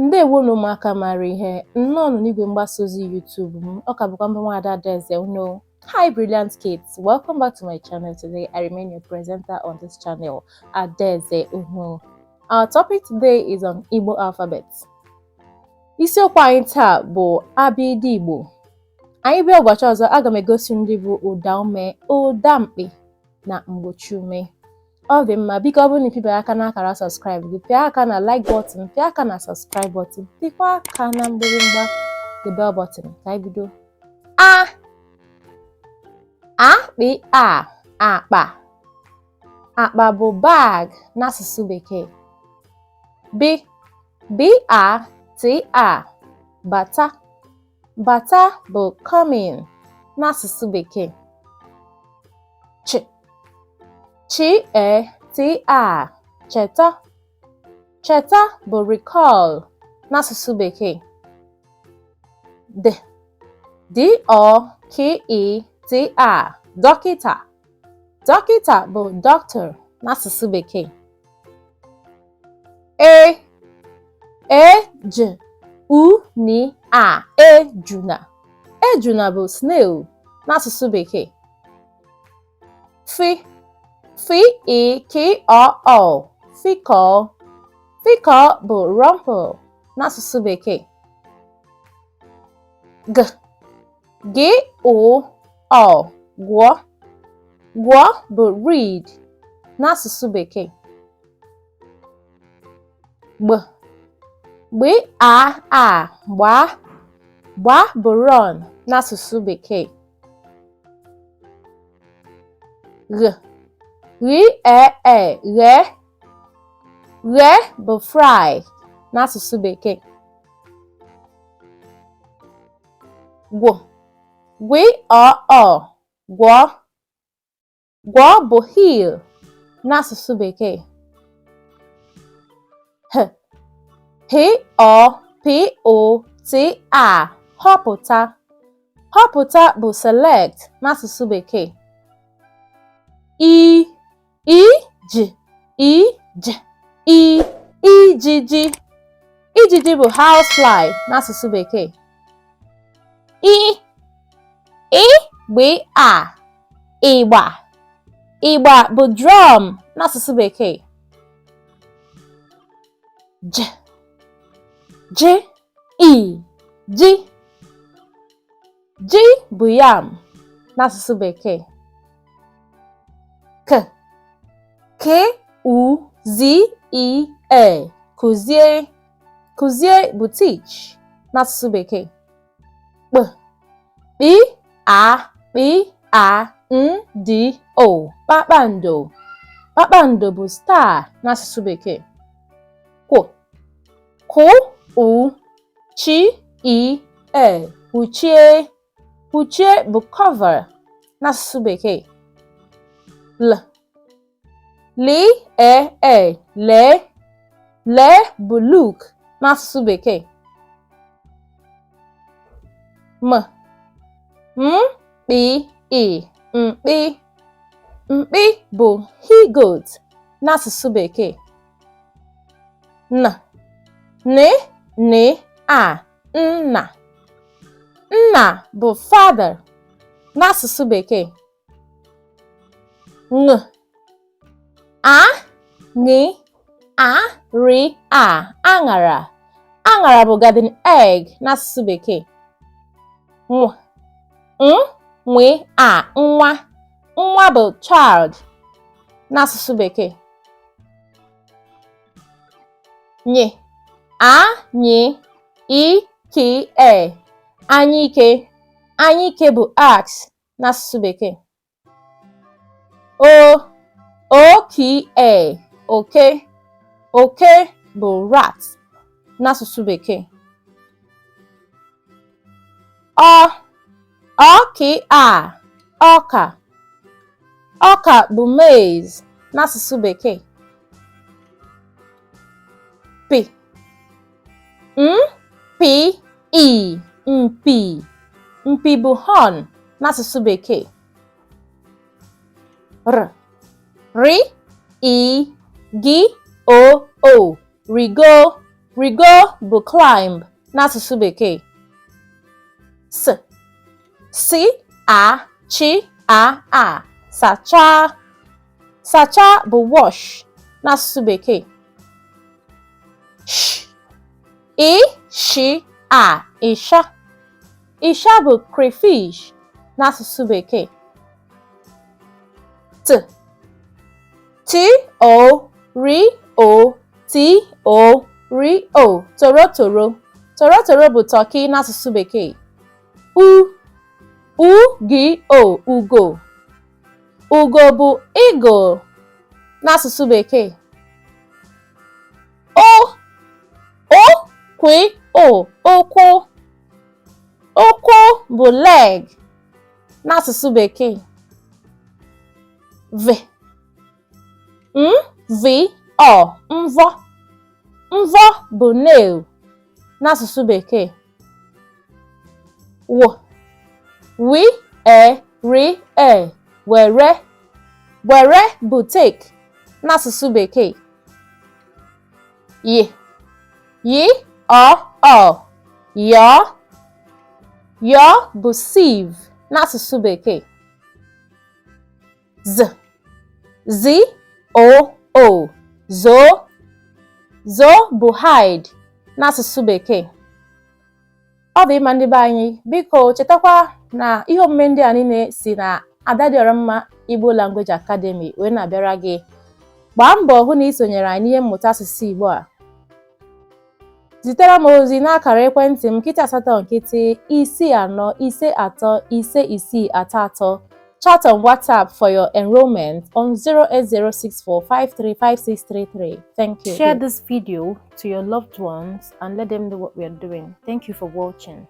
Ndewonu ụmụaka mara ihe nnọọ n'igwe mgbasa ozi YouTube m. Ọ ka bụkwa mbụ nwaada Adaeze unu. Hi brilliant kids, welcome back to my channel. Today I remain your presenter on this channel, Adaeze unu. Our topic today is on Igbo alphabet. Isiokwu anyị taa bụ Abịdịị Igbo. Anyị bịa ụbọchị ọzọ aga m egosi ndị bụ ụda ume, ụda mkpị na mgbochi ume. Ọ dị mma, biko ọ bụrụ na ịpịbara aka n'akara subscribe gị, pịa aka na like button, pịa aka na subscribe button, pịkwa aka na mgbịrịmgba the bell button. Ka anyị bido. Akpị akpa. Akpa bụ bag n'asụsụ Bekee. Bata. Bata bụ coming n'asụsụ Bekee. Cheta. Cheta bụ recall n'asụsụ Bekee. Dọkịta. Dọkịta bụ doctor n'asụsụ Bekee. Ejuna. Ejuna bụ snail n'asụsụ Bekee. Fikọ bụ rumple n'asụsụ Bekee. Gwọ bụ reed n'asụsụ Bekee. Gbaa bụ run n'asụsụ Bekee. Ghee bụ fry n'asụsụ Bekee. Gwọ bụ heel n'asụsụ Bekee. Họpụta. Họpụta bụ select n'asụsụ Bekee. Ijiji. Ijiji bụ housefly n'asụsụ Bekee. Ịgba. Ịgba bụ drum n'asụsụ Bekee. Ji bụ yam n'asụsụ Bekee. Kụzie. Kụzie bụ teach n'asụsụ Bekee. Kpakpando. Kpakpando bụ star n'asụsụ Bekee. Kwuchie bụ cover n'asụsụ Bekee. Lee bụ look n'asụsụ Bekee. Mkpi bụ he-goat n'asụsụ Bekee. Nna bụ father n'asụsụ Bekee. Aṅara. Aṅara bụ garden egg n'asụsụ Bekee. Nwa bụ child n'asụsụ Bekee. Anyike bụ axe n'asụsụ Bekee. Oke bụ rat n'asụsụ Bekee. Ọka bụ maize n'asụsụ Bekee. Mpi bụ horn n'asụsụ Bekee. Rigo. Rigo bụ climb n'asụsụ Bekee. S-C-A-C-H-A sachaa. Sachaa bụ wash n'asụsụ Bekee. Sh-I-Sh-A ịsha. Ịsha bụ crayfish n'asụsụ Bekee. T-O-R-O-T-O-R-O torotoro. Torotoro bụ turkey n'asụsụ Bekee. U-G-O ugo. Ugo bụ eagle n'asụsụ Bekee. O-O-Kwe-O ụkwụ. Ụkwụ bụ leg n'asụsụ Bekee. M-V-O mvọ. Mvọ bụ nail n'asụsụ Bekee. W-E-R-E were. Were bụ take n'asụsụ Bekee. Y-O-O yọọ. Yọọ bụ sieve n'asụsụ Bekee. Z-O-O zoo. Zoo bụ hide n'asụsụ Bekee. Ọ bụ ịma ndị be anyị, biko chetakwa na ihe omume ndị a niile si na Abịadịọrọmma Igbo Language Academy wee na-abịara gị. Gbaa mbọ hụ na ị sonyere anyị n'ihe mmụta asụsụ Igbo a. Zitere m ozi n'akara ekwentị m *854-54-53-53. Chat on WhatsApp for your enrollment on 08064535633. Thank you. Share this video to your loved ones and let them know what we are doing. Thank you for watching.